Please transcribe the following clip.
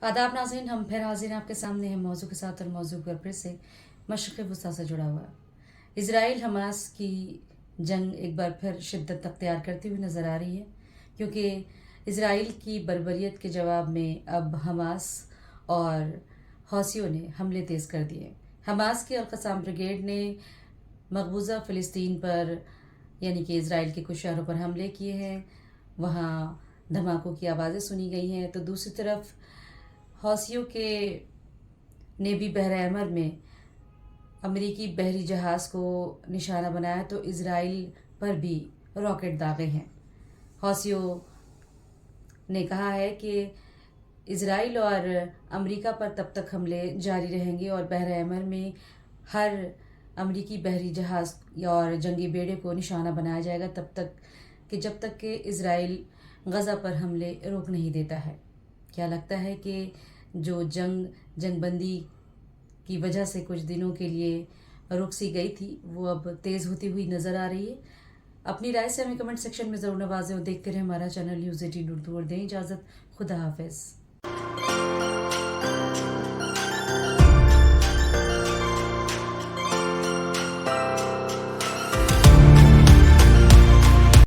आदाब नाज़रीन, हम फिर हाजिर हैं आपके सामने हैं मौजू के साथ, और मौजू पर फिर से मशरक़ वस्ता से जुड़ा हुआ इसराइल हमास की जंग एक बार फिर शिद्दत अख्तियार करती हुई नज़र आ रही है, क्योंकि इसराइल की बर्बरियत के जवाब में अब हमास और हौसियों ने हमले तेज़ कर दिए। हमास की अल-क़स्साम ब्रिगेड ने मकबूजा फ़िलिस्तीन पर यानी कि इसराइल के कुछ शहरों पर हमले किए हैं, वहाँ धमाकों की आवाज़ें सुनी गई हैं। तो दूसरी तरफ हौसियों के ने भी बहर अहमर में अमेरिकी बहरी जहाज़ को निशाना बनाया, तो इसराइल पर भी रॉकेट दागे हैं। हौसियों ने कहा है कि इसराइल और अमेरिका पर तब तक हमले जारी रहेंगे और बहर अहमर में हर अमेरिकी बहरी जहाज़ और जंगी बेड़े को निशाना बनाया जाएगा जब तक कि इसराइल गज़ा पर हमले रोक नहीं देता है। क्या लगता है कि जो जंगबंदी की वजह से कुछ दिनों के लिए रुक सी गई थी, वो अब तेज़ होती हुई नज़र आ रही है। अपनी राय से हमें कमेंट सेक्शन में ज़रूर नवाजें और देखते रहें हमारा चैनल न्यूज़ 18 उर्दू, और दें इजाज़त। खुदा हाफिज़।